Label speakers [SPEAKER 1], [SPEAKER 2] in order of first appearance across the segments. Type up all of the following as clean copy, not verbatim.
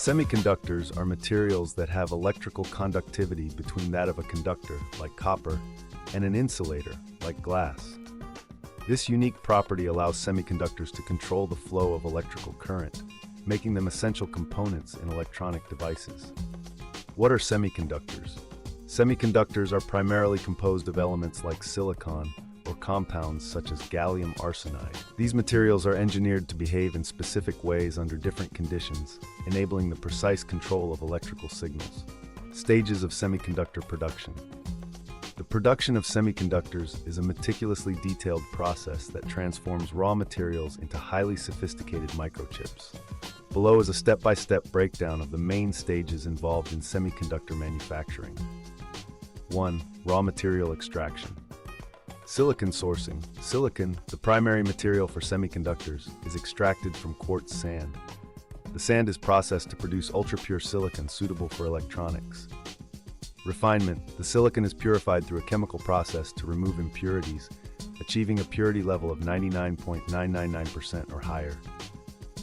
[SPEAKER 1] Semiconductors are materials that have electrical conductivity between that of a conductor, like copper, and an insulator, like glass. This unique property allows semiconductors to control the flow of electrical current, making them essential components in electronic devices. What are semiconductors? Semiconductors are primarily composed of elements like silicon or compounds such as gallium arsenide. These materials are engineered to behave in specific ways under different conditions, enabling the precise control of electrical signals. Stages of semiconductor production. The production of semiconductors is a meticulously detailed process that transforms raw materials into highly sophisticated microchips. Below is a step-by-step breakdown of the main stages involved in semiconductor manufacturing. 1. Raw material extraction. Silicon sourcing. Silicon, the primary material for semiconductors, is extracted from quartz sand. The sand is processed to produce ultra-pure silicon suitable for electronics. Refinement. The silicon is purified through a chemical process to remove impurities, achieving a purity level of 99.999% or higher.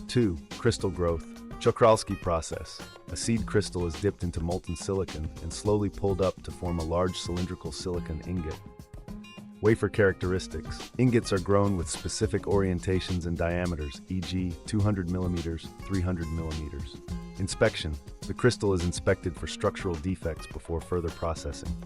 [SPEAKER 1] 2. Crystal growth. Czochralski process. A seed crystal is dipped into molten silicon and slowly pulled up to form a large cylindrical silicon ingot. Wafer characteristics. Ingots are grown with specific orientations and diameters, e.g., 200 mm, 300 mm. Inspection. The crystal is inspected for structural defects before further processing.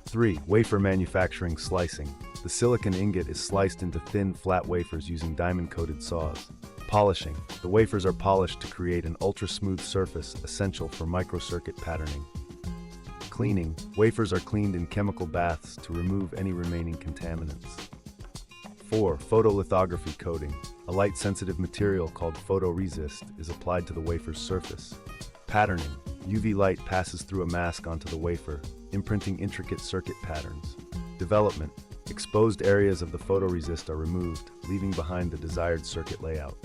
[SPEAKER 1] 3. Wafer manufacturing slicing. The silicon ingot is sliced into thin, flat wafers using diamond-coated saws. Polishing. The wafers are polished to create an ultra-smooth surface essential for microcircuit patterning. Cleaning. Wafers are cleaned in chemical baths to remove any remaining contaminants. 4. Photolithography coating. A light-sensitive material called photoresist is applied to the wafer's surface. Patterning. UV light passes through a mask onto the wafer, imprinting intricate circuit patterns. Development. Exposed areas of the photoresist are removed, leaving behind the desired circuit layout.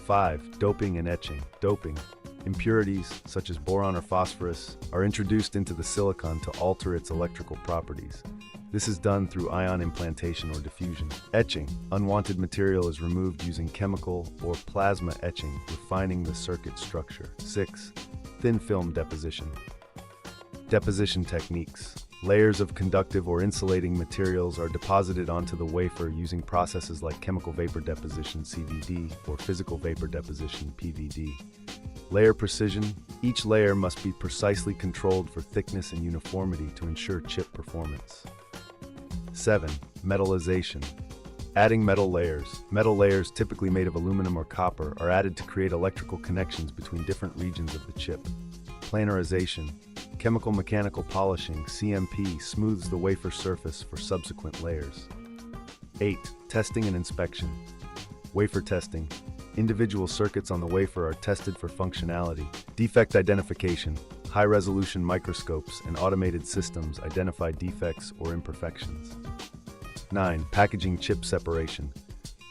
[SPEAKER 1] 5. Doping and etching. Doping. Impurities, such as boron or phosphorus, are introduced into the silicon to alter its electrical properties. This is done through ion implantation or diffusion. Etching. Unwanted material is removed using chemical or plasma etching, refining the circuit structure. 6. Thin film deposition. Deposition techniques. Layers of conductive or insulating materials are deposited onto the wafer using processes like chemical vapor deposition (CVD) or physical vapor deposition (PVD). Layer precision. Each layer must be precisely controlled for thickness and uniformity to ensure chip performance. 7. Metallization. Adding metal layers. Metal layers, typically made of aluminum or copper, are added to create electrical connections between different regions of the chip. Planarization. Chemical mechanical polishing, CMP, smooths the wafer surface for subsequent layers. 8. Testing and inspection. Wafer testing. Individual circuits on the wafer are tested for functionality. Defect identification. High-resolution microscopes and automated systems identify defects or imperfections. 9. Packaging chip separation.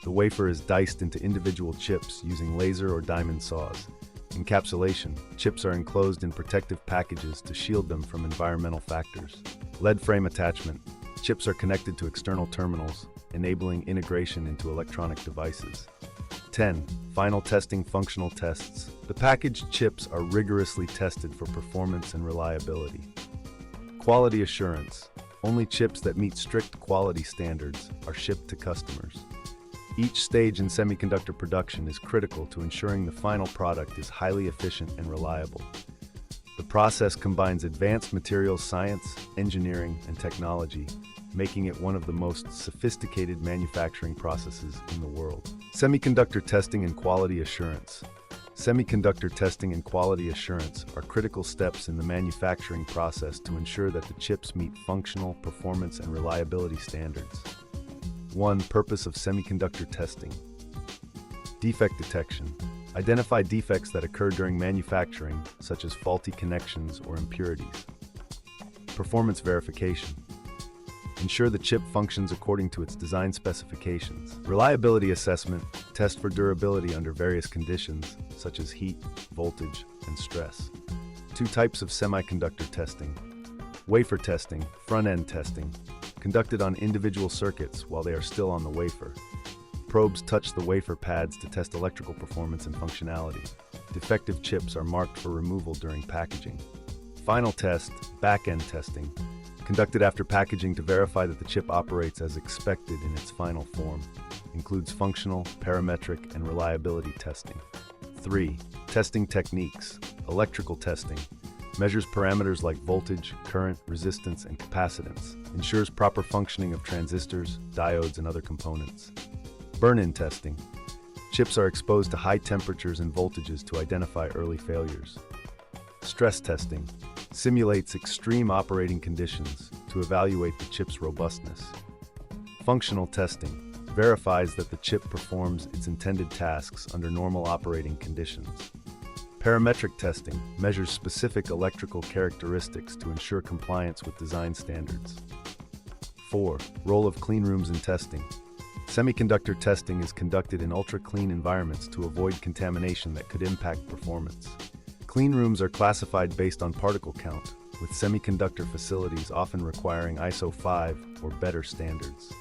[SPEAKER 1] The wafer is diced into individual chips using laser or diamond saws. Encapsulation. Chips are enclosed in protective packages to shield them from environmental factors. Lead frame attachment. Chips are connected to external terminals, enabling integration into electronic devices. 10. Final testing functional tests. The packaged chips are rigorously tested for performance and reliability. Quality assurance. Only chips that meet strict quality standards are shipped to customers. Each stage in semiconductor production is critical to ensuring the final product is highly efficient and reliable. The process combines advanced materials science, engineering, and technology, making it one of the most sophisticated manufacturing processes in the world. Semiconductor testing and quality assurance. Semiconductor testing and quality assurance are critical steps in the manufacturing process to ensure that the chips meet functional, performance, and reliability standards. 1. Purpose of semiconductor testing. Defect detection. Identify defects that occur during manufacturing, such as faulty connections or impurities. Performance verification. Ensure the chip functions according to its design specifications. Reliability assessment. Test for durability under various conditions, such as heat, voltage, and stress. 2 types of semiconductor testing. Wafer testing, front-end testing. Conducted on individual circuits while they are still on the wafer. Probes touch the wafer pads to test electrical performance and functionality. Defective chips are marked for removal during packaging. Final test, back-end testing, conducted after packaging to verify that the chip operates as expected in its final form. Includes functional, parametric, and reliability testing. 3. Testing techniques. Electrical testing. Measures parameters like voltage, current, resistance, and capacitance. Ensures proper functioning of transistors, diodes, and other components. Burn-in testing. Chips are exposed to high temperatures and voltages to identify early failures. Stress testing. Simulates extreme operating conditions to evaluate the chip's robustness. Functional testing. Verifies that the chip performs its intended tasks under normal operating conditions. Parametric testing measures specific electrical characteristics to ensure compliance with design standards. 4. Role of clean rooms in testing. Semiconductor testing is conducted in ultra-clean environments to avoid contamination that could impact performance. Clean rooms are classified based on particle count, with semiconductor facilities often requiring ISO 5 or better standards.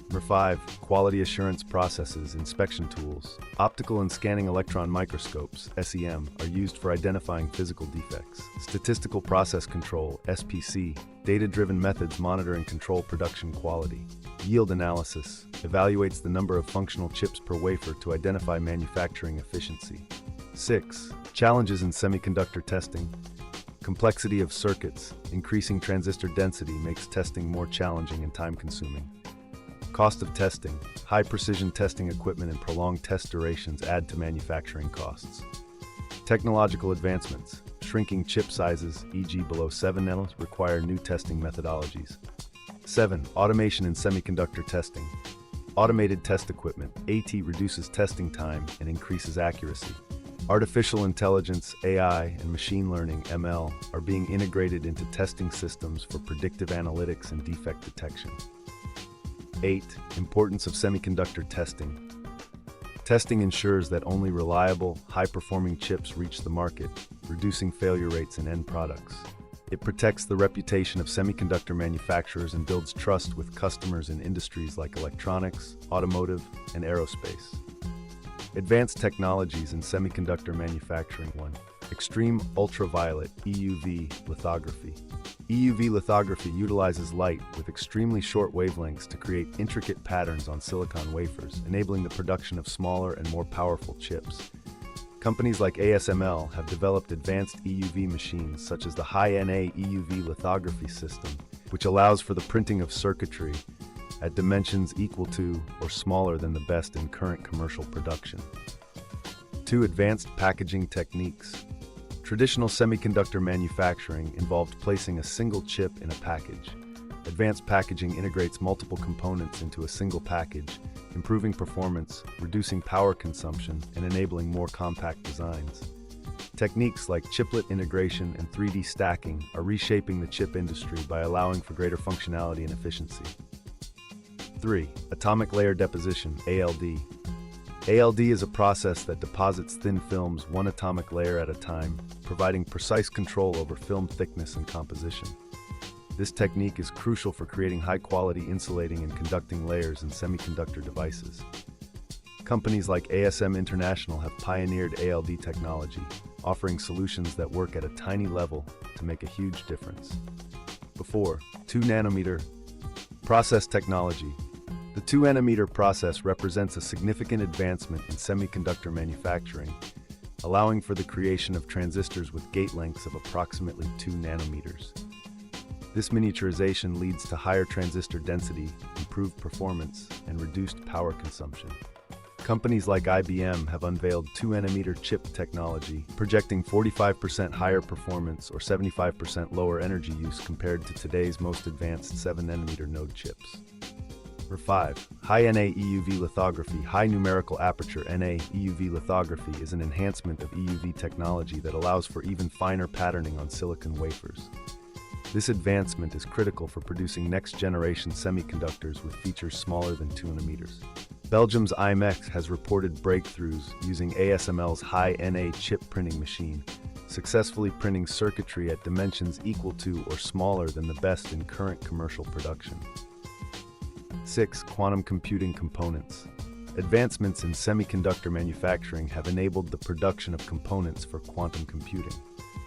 [SPEAKER 1] Number 5. Quality assurance processes, inspection tools. Optical and scanning electron microscopes, SEM, are used for identifying physical defects. Statistical process control, SPC, data-driven methods monitor and control production quality. Yield analysis, evaluates the number of functional chips per wafer to identify manufacturing efficiency. 6. Challenges in semiconductor testing. Complexity of circuits, increasing transistor density makes testing more challenging and time-consuming. Cost of testing. High precision testing equipment and prolonged test durations add to manufacturing costs. Technological advancements. Shrinking chip sizes, e.g. below 7 nanos, require new testing methodologies. 7. Automation in semiconductor testing. Automated test equipment, AT, reduces testing time and increases accuracy. Artificial intelligence, AI, and machine learning, ML, are being integrated into testing systems for predictive analytics and defect detection. 8. Importance of semiconductor testing. Testing ensures that only reliable, high-performing chips reach the market, reducing failure rates in end products. It protects the reputation of semiconductor manufacturers and builds trust with customers in industries like electronics, automotive, and aerospace. Advanced technologies in semiconductor manufacturing. 1. Extreme ultraviolet EUV lithography. EUV lithography utilizes light with extremely short wavelengths to create intricate patterns on silicon wafers, enabling the production of smaller and more powerful chips. Companies like ASML have developed advanced EUV machines such as the high-NA EUV lithography system, which allows for the printing of circuitry at dimensions equal to or smaller than the best in current commercial production. 2. Advanced packaging techniques. Traditional semiconductor manufacturing involved placing a single chip in a package. Advanced packaging integrates multiple components into a single package, improving performance, reducing power consumption, and enabling more compact designs. Techniques like chiplet integration and 3D stacking are reshaping the chip industry by allowing for greater functionality and efficiency. 3. Atomic layer deposition, ALD. ALD is a process that deposits thin films one atomic layer at a time, providing precise control over film thickness and composition. This technique is crucial for creating high-quality insulating and conducting layers in semiconductor devices. Companies like ASM International have pioneered ALD technology, offering solutions that work at a tiny level to make a huge difference. 4. 2 nanometer process technology. The 2 nanometer process represents a significant advancement in semiconductor manufacturing, allowing for the creation of transistors with gate lengths of approximately 2 nanometers. This miniaturization leads to higher transistor density, improved performance, and reduced power consumption. Companies like IBM have unveiled 2 nanometer chip technology, projecting 45% higher performance or 75% lower energy use compared to today's most advanced 7 nanometer node chips. 5. High NA EUV lithography. High numerical aperture NA EUV lithography is an enhancement of EUV technology that allows for even finer patterning on silicon wafers. This advancement is critical for producing next-generation semiconductors with features smaller than 2 nanometers. Belgium's IMEX has reported breakthroughs using ASML's high NA chip printing machine, successfully printing circuitry at dimensions equal to or smaller than the best in current commercial production. 6. Quantum computing components. Advancements in semiconductor manufacturing have enabled the production of components for quantum computing.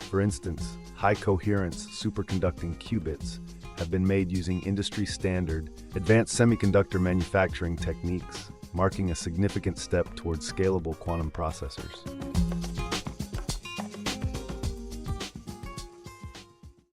[SPEAKER 1] For instance, high-coherence superconducting qubits have been made using industry-standard advanced semiconductor manufacturing techniques, marking a significant step towards scalable quantum processors.